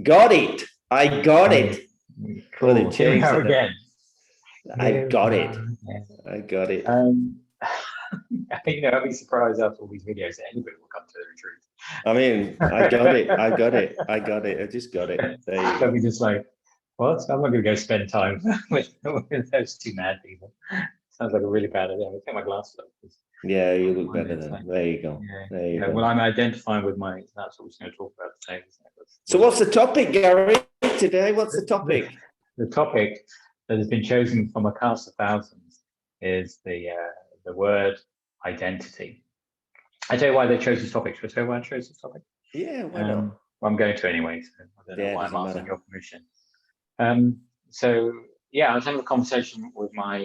Got it. I got it. Cool. Here we go again. I got it. Again. I got it. I'll be surprised after all these videos that anybody will come to the retreat. I mean, I got it. I got it. I got it. I just got it. There you They'll be just like, what? I'm not going to go spend time with those two mad people. Sounds like a really bad idea. I'll take my glasses off. Yeah, you look better than. There you go. Yeah. There you go. Well, I'm identifying with my. That's what we're going to talk about today. So, what's the topic, Gary? Today, what's the topic? The topic that has been chosen from a cast of thousands is the word identity. I tell you why they chose this topic. Should I tell you why I chose this topic? Yeah, why not? Well, I'm going to anyway, so I don't know why I'm asking your permission. So yeah, I was having a conversation with my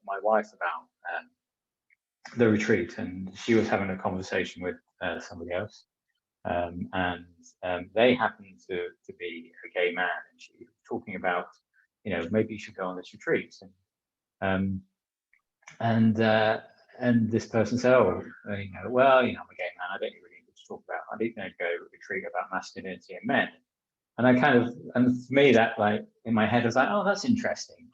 my wife about the retreat, and she was having a conversation with somebody else, and they happened to be a gay man, and she was talking about, maybe you should go on this retreat, and this person said, I'm a gay man, I don't really need to talk about. I need to go retreat about masculinity and men. And and for me, that, like, in my head, I was like, oh, that's interesting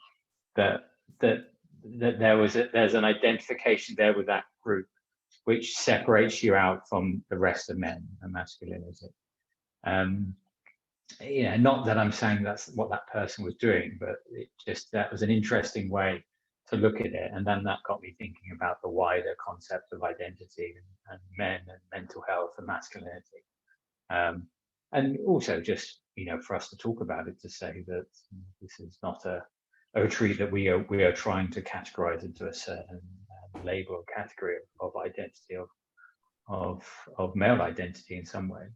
that there's an identification there with that group which separates you out from the rest of men and masculinity. Not that I'm saying that's what that person was doing, but that was an interesting way to look at it. And then that got me thinking about the wider concept of identity and men and mental health and masculinity. And also just, for us to talk about it, to say that this is not a retreat that we are trying to categorize into a certain label or category of identity, of male identity in some way.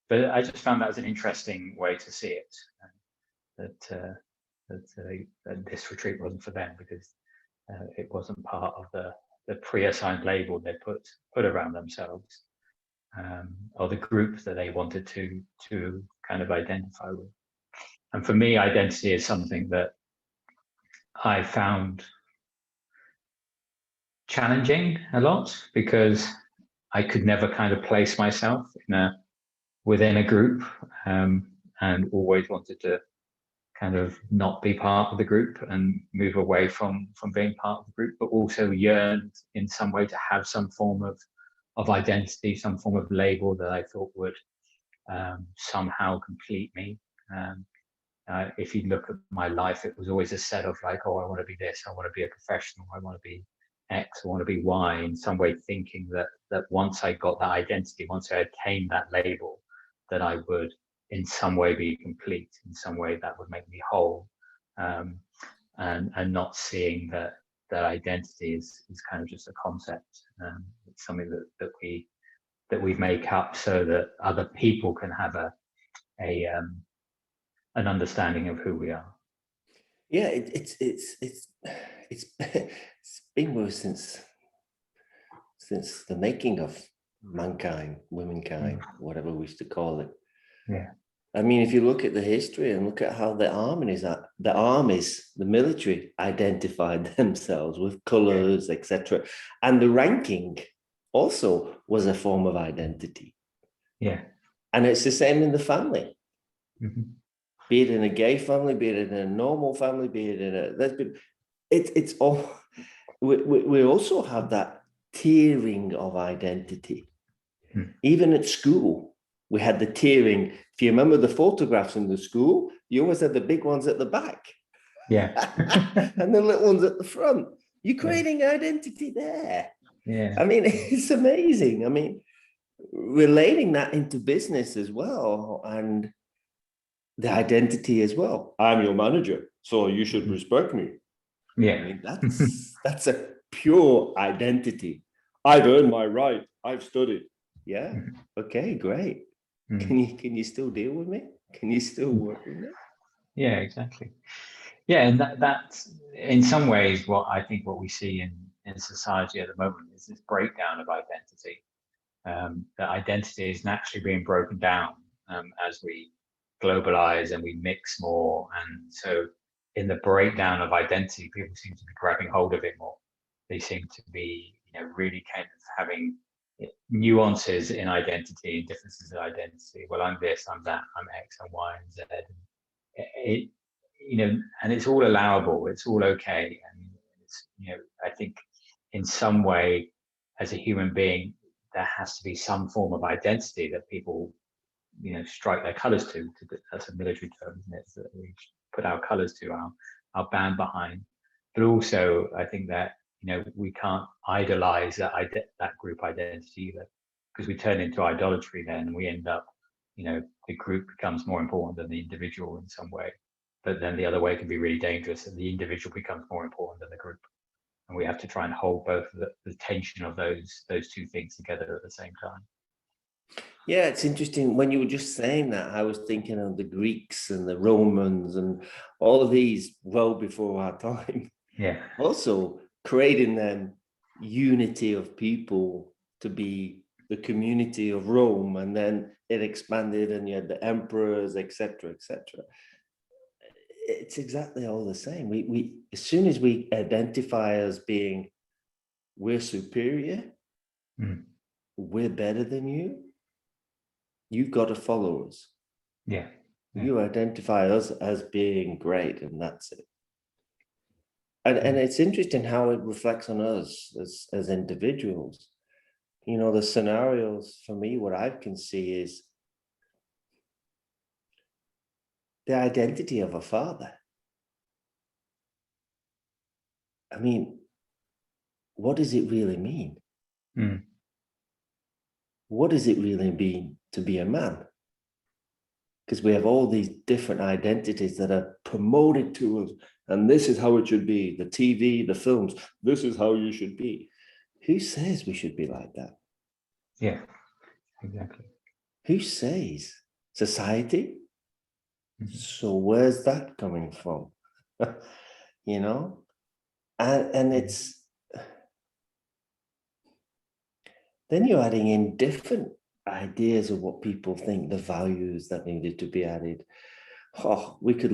But I just found that as an interesting way to see it, that this retreat wasn't for them, because it wasn't part of the pre-assigned label they put around themselves, or the group that they wanted to kind of identify with. And for me, identity is something that I found challenging a lot, because I could never kind of place myself within a group, and always wanted to kind of not be part of the group and move away from being part of the group, but also yearned in some way to have some form of identity, some form of label that I thought would somehow complete me. If you look at my life, it was always a set of like, oh, I want to be this, I want to be a professional, I want to be X, I want to be Y, in some way thinking that once I got that identity, once I attained that label, that I would in some way be complete, in some way that would make me whole, and not seeing that identity is kind of just a concept. It's something that we make up so that other people can have an understanding of who we are. Yeah, it's been with since the making of mankind, womankind, whatever we used to call it. Yeah. I mean, if you look at the history and look at how the armies, the military identified themselves with colors, etc., and the ranking also was a form of identity. Yeah. And it's the same in the family. Mm-hmm. Be it in a gay family, be it in a normal family, be it in a lesbian, it's all. We also have that tiering of identity. Even at school, we had the tiering. If you remember the photographs in the school, you always had the big ones at the back. Yeah. And the little ones at the front. You're creating identity there. Yeah. I mean, it's amazing. I mean, relating that into business as well, and the identity as well. I'm your manager, so you should respect me. Yeah. I mean, that's a pure identity. I've earned my right. I've studied. Yeah. Okay, great. Can you still deal with me? Can you still work with me? Yeah, exactly. Yeah, and that's in some ways what I think what we see in society at the moment is this breakdown of identity. That identity is naturally being broken down as we globalize and we mix more. And so in the breakdown of identity, people seem to be grabbing hold of it more. They seem to be, really kind of having nuances in identity, differences in identity. Well, I'm this, I'm that, I'm X, I'm Y, and Z. It, and it's all allowable. It's all okay. And it's, I think in some way, as a human being, there has to be some form of identity that people, strike their colors to. That's a military term, isn't it? So that we put our colors to, our band behind. But also, I think that we can't idolize that group identity either, because we turn into idolatry then, and we end up, the group becomes more important than the individual in some way. But then the other way can be really dangerous, and the individual becomes more important than the group. And we have to try and hold both the tension of those two things together at the same time. Yeah, it's interesting. When you were just saying that, I was thinking of the Greeks and the Romans and all of these well before our time. Yeah. Also creating them unity of people to be the community of Rome, and then it expanded and you had the emperors, etc., etc. It's exactly all the same. We as soon as we identify as being we're superior, we're better than you, you've got to follow us. Yeah. You identify us as being great, and that's it. And it's interesting how it reflects on us as individuals. The scenarios for me, what I can see is the identity of a father. I mean, what does it really mean? What does it really mean to be a man? Because we have all these different identities that are promoted to us, and this is how it should be. The TV, the films, this is how you should be. Who says we should be like that? Yeah, exactly. Who says? Society? So where's that coming from? And it's, then you're adding in different ideas of what people think, the values that needed to be added. We could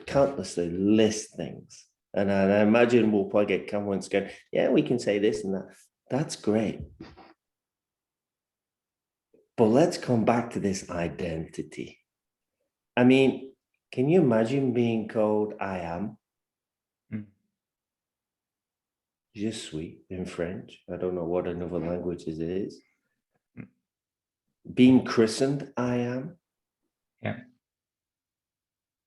countlessly list things. And I imagine we'll probably get comments going, yeah, we can say this and that. That's great. But let's come back to this identity. I mean, can you imagine being called I am? Je suis in French. I don't know what another language it is. Being christened I am. Yeah.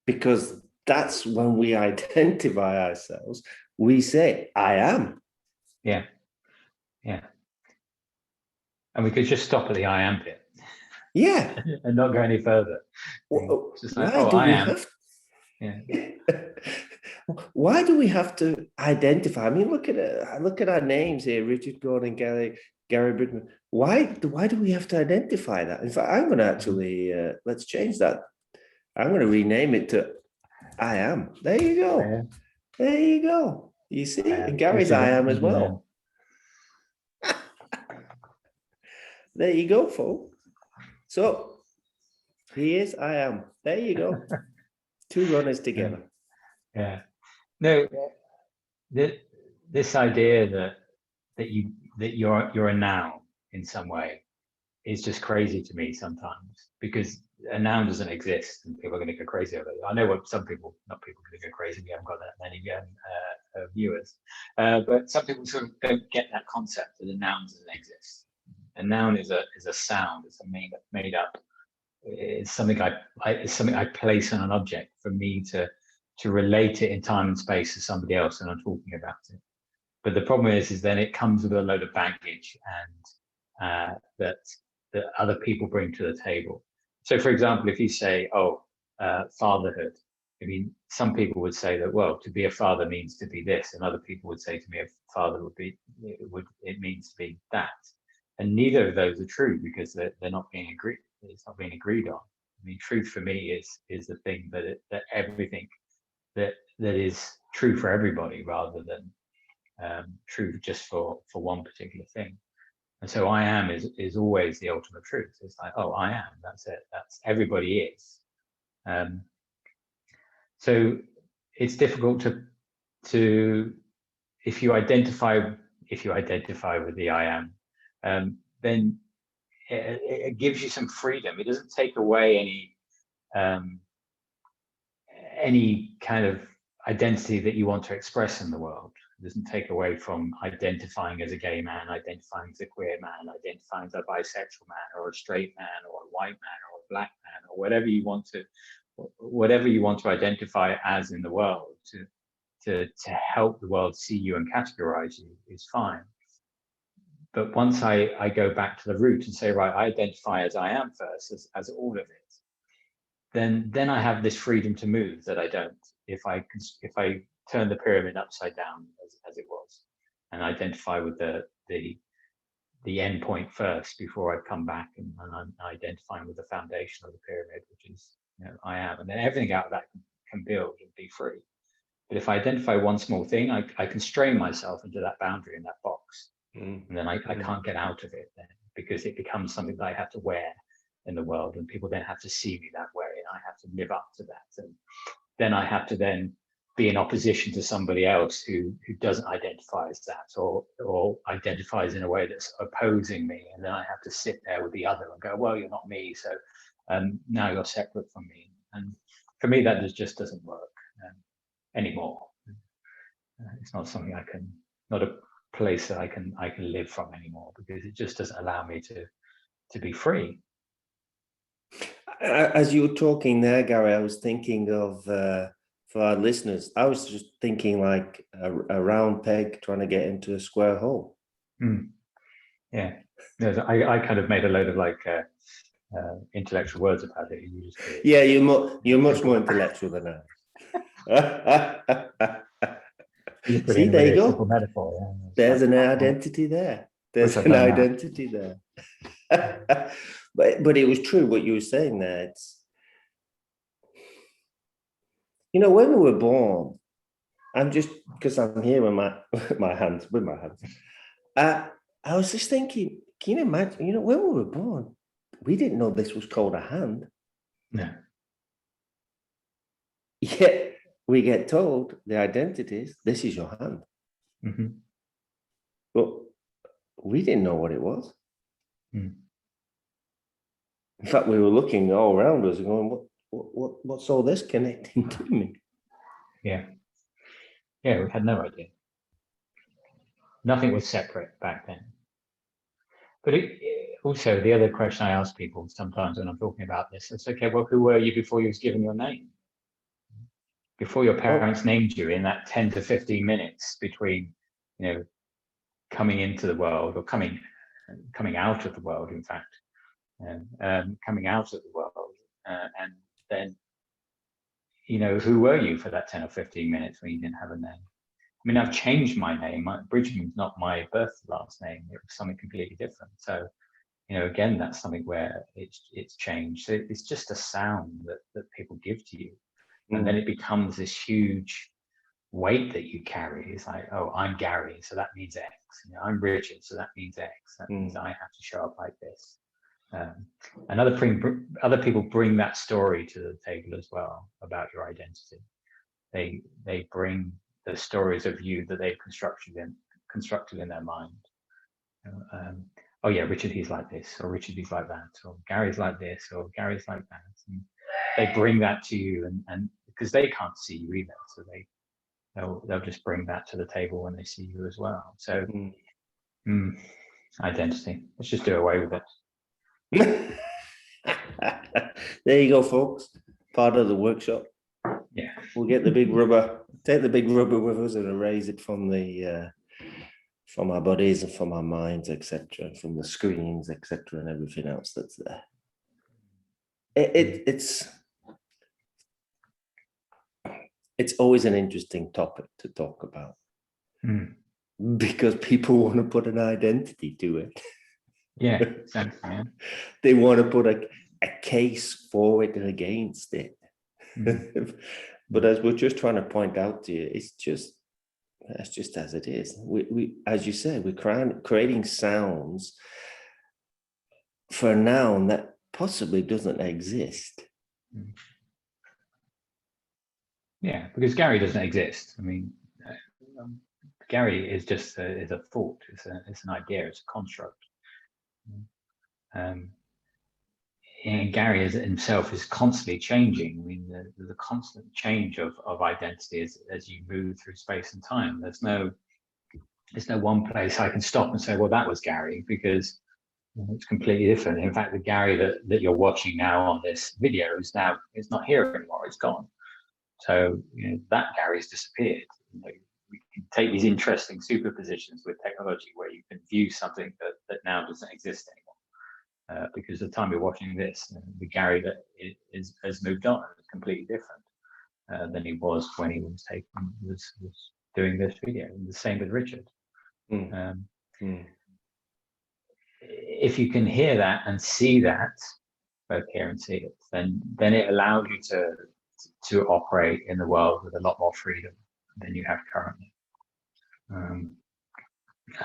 Because that's when we identify ourselves. We say, I am. Yeah. Yeah. And we could just stop at the I am bit. Yeah. And not go any further. Just like, I am. Yeah. Why do we have to identify? I mean, look at our names here: Richard Gordon, Gary Bridgeman. Why do we have to identify that? In fact, I'm going to actually let's change that. I'm going to rename it to I am. There you go. There you go. You see, and Gary's I am as well. There you go, folks. So he is I am. There you go. Two runners together. Yeah. No, this idea that you're a noun in some way is just crazy to me sometimes, because a noun doesn't exist and people are going to go crazy over it. I know what some people, not people, are going to go crazy. We haven't got that many viewers, but some people sort of don't get that concept that a noun doesn't exist. A noun is a sound. It's a made up. It's something I place on an object for me to relate it in time and space to somebody else, and I'm talking about it. But the problem is then it comes with a load of baggage and that other people bring to the table. So, for example, if you say, fatherhood, I mean, some people would say that, well, to be a father means to be this, and other people would say to me, a father it means to be that. And neither of those are true, because they're not being agreed. It's not being agreed on. I mean, truth for me is the thing that everything that is true for everybody, rather than true just for one particular thing. And so I am is always the ultimate truth. It's like, I am. That's it. That's everybody is. So it's difficult to if you identify with the I am, then it gives you some freedom. It doesn't take away any kind of identity that you want to express in the world. It doesn't take away from identifying as a gay man, identifying as a queer man, identifying as a bisexual man, or a straight man, or a white man, or a black man, or whatever you want to identify as in the world. To help the world see you and categorize you is fine. But once I go back to the root and say, right, I identify as I am first, as all of it, then I have this freedom to move that I don't if I turn the pyramid upside down as it was, and identify with the end point first before I come back and I'm identifying with the foundation of the pyramid, which is, I am, and then everything out of that can build and be free. But if I identify one small thing, I constrain myself into that boundary in that box, and then I can't get out of it then, because it becomes something that I have to wear in the world, and people then have to see me that way, and I have to live up to that, and then I have to then be in opposition to somebody else who doesn't identify as that, or identifies in a way that's opposing me, and then I have to sit there with the other and go, well, you're not me, so now you're separate from me. And for me, that just doesn't work anymore. It's not something not a place that I can live from anymore, because it just doesn't allow me to be free. As you were talking there, Gary, I was thinking of, for our listeners, I was just thinking like a round peg trying to get into a square hole. Yeah, I kind of made a load of like intellectual words about it. Yeah, you're much more intellectual than I. See, there you go. Metaphor, yeah. There's an identity there. There's an identity there. But it was true what you were saying there. It's, when we were born, I'm just, because I'm here with my hands. I was just thinking, can you imagine, when we were born, we didn't know this was called a hand. No. Yet we get told the identity is, this is your hand. Mm-hmm. But we didn't know what it was. In fact, we were looking all around us and going, what's all this connecting to me? Yeah, we had no idea. Nothing was separate back then. But also, the other question I ask people sometimes when I'm talking about this is, okay, well, who were you before you was given your name? Before your parents named you, in that 10 to 15 minutes between, coming into the world, or coming out of the world, in fact, coming out of the world, and then, who were you for that 10 or 15 minutes when you didn't have a name? I mean, I've changed my name. Bridgeman's not my birth last name. It was something completely different. So, again, that's something where it's changed. So it's just a sound that people give to you. And then it becomes this huge weight that you carry. It's like, oh, I'm Gary, so that means X. I'm Richard, so that means X. That means I have to show up like this. And other people bring that story to the table as well about your identity. They bring the stories of you that they've constructed in their mind. Oh yeah, Richard, he's like this, or Richard, he's like that, or Gary's like this, or Gary's like that. And they bring that to you, and because they can't see you either, so they'll just bring that to the table when they see you as well. So identity. Let's just do away with it. There you go, folks. Part of the workshop. Yeah. We'll get the big rubber, take the big rubber with us and erase it from from our bodies and from our minds, etc., from the screens, etc., and everything else that's there. It's always an interesting topic to talk about because people want to put an identity to it. Yeah, exactly. Yeah. They want to put a case for it and against it. But as we're just trying to point out to you, that's just as it is. We as you said, we're creating sounds for a noun that possibly doesn't exist. Yeah, because Gary doesn't exist. I mean, Gary is just is a thought. It's an idea. It's a construct. Um, and Gary himself is constantly changing. I mean, the constant change of identity as you move through space and time. There's no one place I can stop and say, well, that was Gary, because it's completely different. In fact, the Gary that you're watching now on this video is not here anymore. It's gone. So that Gary's disappeared. We can take these interesting superpositions with technology where you can view something that now doesn't exist anymore. Because the time you're watching this, the Gary that has moved on is completely different than he was when he was doing this video. And the same with Richard. If you can hear that and see that, both hear and see it, then it allows you to operate in the world with a lot more freedom than you have currently,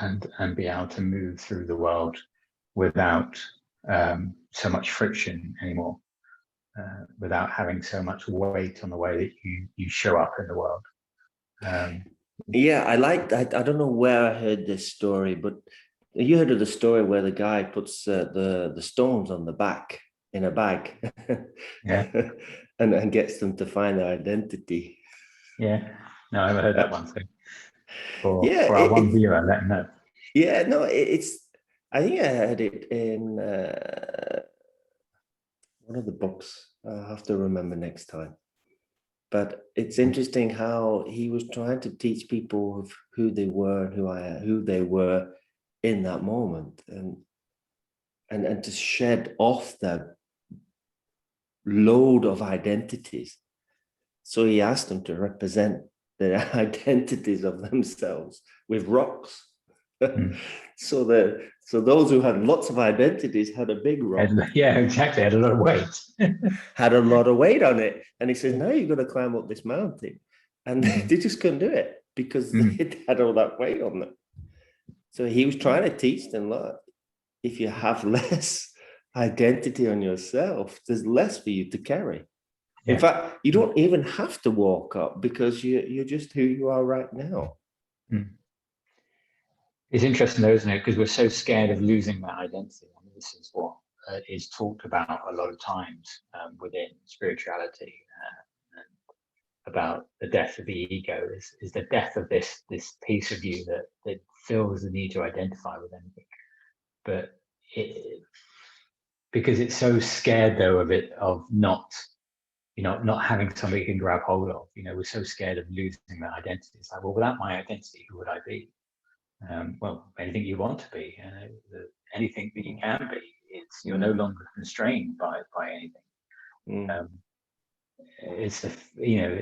and be able to move through the world without so much friction anymore, without having so much weight on the way that you show up in the world. Yeah, I don't know where I heard this story, but you heard of the story where the guy puts the stones on the back in a bag, yeah, and gets them to find their identity. Yeah, no, I haven't heard that one. So for Yeah, our one viewer, let him know. Yeah, no, I think I heard it in one of the books. I'll have to remember next time. But it's interesting how he was trying to teach people of who they were and who they were in that moment, and to shed off that load of identities. So he asked them to represent the identities of themselves with rocks. So those who had lots of identities had a big rock. Yeah, exactly. Had a lot of weight. Had a lot of weight on it. And he says, now you've got to climb up this mountain. And they just couldn't do it because it had all that weight on them. So he was trying to teach them, look, if you have less identity on yourself, there's less for you to carry. In fact, you don't even have to walk up because you're just who you are right now. It's interesting though, isn't it? Because we're so scared of losing that identity. I mean, this is what is talked about a lot of times within spirituality, about the death of the ego is the death of this piece of you that feels the need to identify with anything. But because it's so scared though of not having somebody you can grab hold of. We're so scared of losing that identity. It's like, well, without my identity, who would I be? Well, anything you want to be, anything that you can be. You're no longer constrained by anything. It's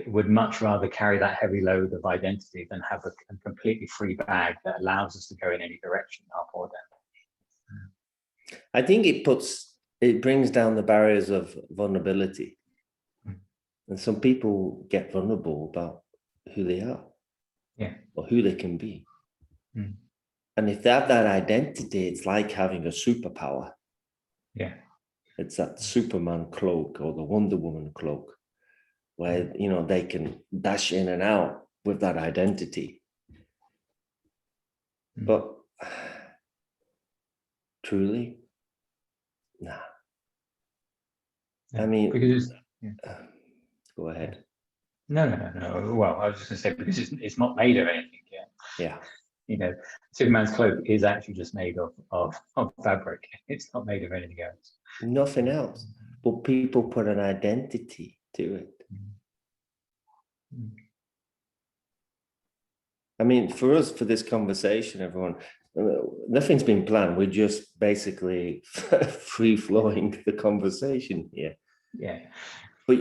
would much rather carry that heavy load of identity than have a completely free bag that allows us to go in any direction, up or down. I think it brings down the barriers of vulnerability. And some people get vulnerable about who they are, or who they can be. And if they have that identity, it's like having a superpower. Yeah. It's that Superman cloak or the Wonder Woman cloak, where they can dash in and out with that identity. But truly, nah. I mean, because go ahead. No. Well, I was just going to say, because it's not made of anything yet. Yeah. Superman's cloak is actually just made of fabric. It's not made of anything else. Nothing else. But people put an identity to it. I mean, for us, for this conversation, everyone, nothing's been planned. We're just basically free-flowing the conversation here. Yeah. But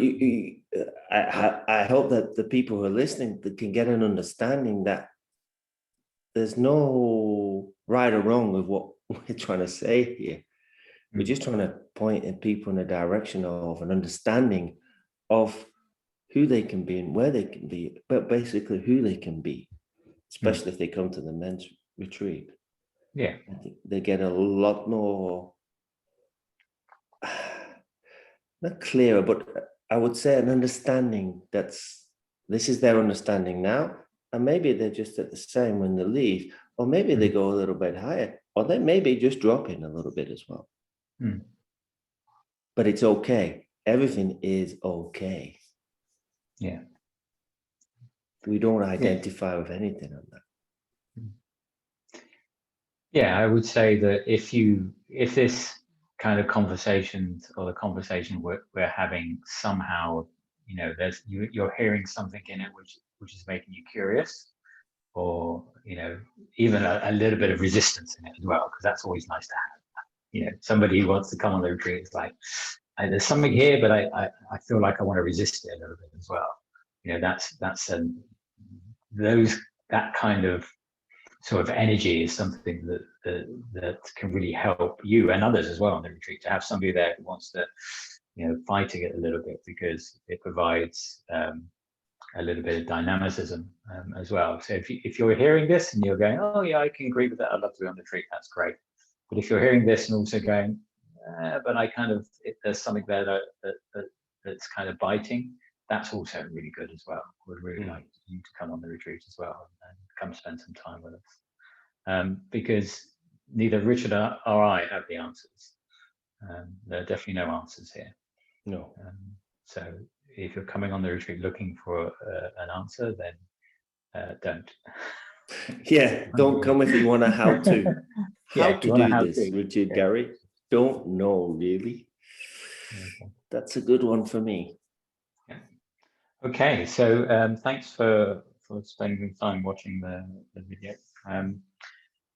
I hope that the people who are listening can get an understanding that there's no right or wrong with what we're trying to say here. We're just trying to point at people in a direction of an understanding of who they can be and where they can be, but basically who they can be, especially if they come to the men's retreat. Yeah. I think they get a lot more, not clearer, but I would say an understanding this is their understanding now, and maybe they're just at the same when they leave, or maybe they go a little bit higher. or they maybe just drop in a little bit as well. Mm. But it's okay. Everything is okay. Yeah. We don't identify with anything on that. Yeah, I would say that if this kind of conversation or the conversation we're having somehow, you know, you're hearing something in it which is making you curious, or you know, even a little bit of resistance in it as well, because that's always nice to have. You know, somebody who wants to come on the retreat is like, there's something here, but I feel like I want to resist it a little bit as well. You know, that kind of sort of energy is something that can really help you and others as well on the retreat, to have somebody there who wants to, you know, fighting it a little bit, because it provides a little bit of dynamicism as well. So if you're hearing this and you're going, oh yeah, I can agree with that, I'd love to be on the retreat, that's great. But if you're hearing this and also going, but I kind of, there's something there that's kind of biting, that's also really good as well. We'd really like you to come on the retreat as well and come spend some time with us. Because neither Richard or I have the answers. There are definitely no answers here. No. So if you're coming on the retreat looking for an answer, then don't. Yeah, don't come if you want a how to. How Yeah, to do this, Richard, Gary? Don't know, really. Okay. That's a good one for me. Yeah. Okay, so thanks for spending time watching the video.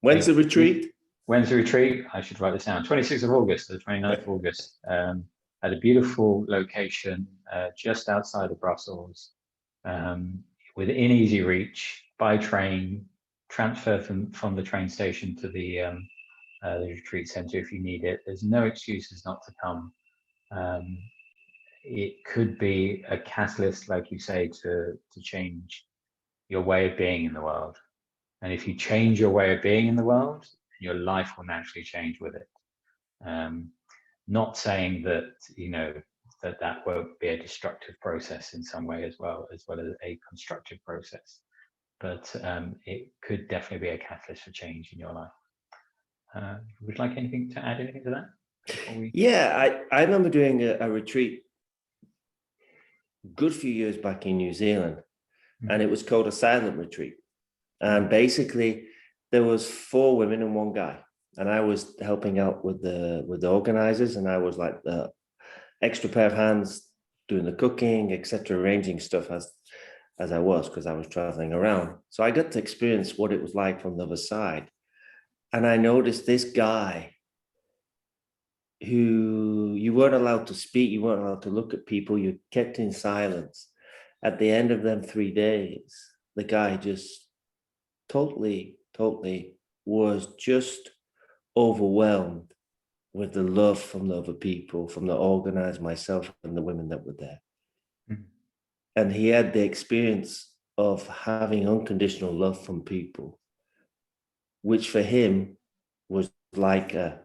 When's the retreat? When's the retreat? I should write this down. 26th of August to the 29th of August. At a beautiful location just outside of Brussels, within easy reach by train, transfer from the train station to the retreat center if you need it. There's no excuses not to come. It could be a catalyst, like you say, to change your way of being in the world. And if you change your way of being in the world, your life will naturally change with it. Not saying that, you know, that won't be a destructive process in some way as well as a constructive process. But it could definitely be a catalyst for change in your life. Would you like anything to add anything to that? Yeah, I remember doing a retreat good few years back in New Zealand, and it was called a silent retreat. And basically there was 4 women and 1 guy, and I was helping out with the organizers, and I was like the extra pair of hands doing the cooking, etc., arranging stuff as I was, because I was traveling around. So I got to experience what it was like from the other side. And I noticed this guy who you weren't allowed to speak, you weren't allowed to look at people, you kept in silence. At the end of them 3 days, the guy just totally was just overwhelmed with the love from the other people, from the organized, myself, and the women that were there. Mm-hmm. And he had the experience of having unconditional love from people, which for him was like a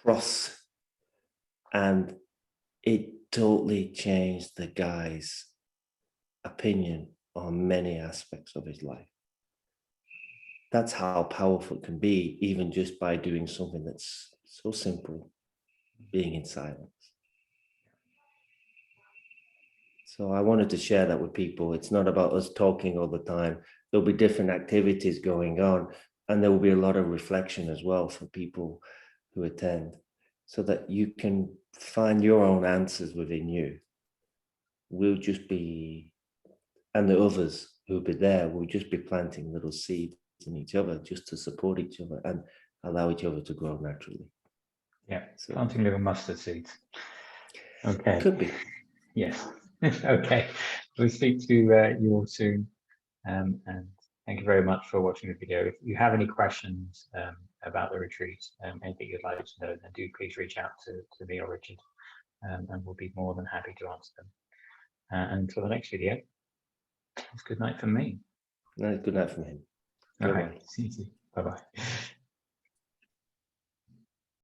cross. And it totally changed the guy's opinion on many aspects of his life. That's how powerful it can be, even just by doing something that's so simple, being in silence. So I wanted to share that with people. It's not about us talking all the time. There'll be different activities going on, and there will be a lot of reflection as well for people who attend, so that you can find your own answers within you. We'll just be, and the others who'll be there will just be planting little seeds in each other, just to support each other and allow each other to grow naturally. Yeah, so, planting little mustard seeds. Okay. Could be. Yes. Okay. We'll speak to you all soon. And thank you very much for watching the video. If you have any questions about the retreat, anything you'd like to know, then do please reach out to me or Richard, and we'll be more than happy to answer them. And until the next video, it's good night from me. No, good night from him. All right. See you. Bye-bye.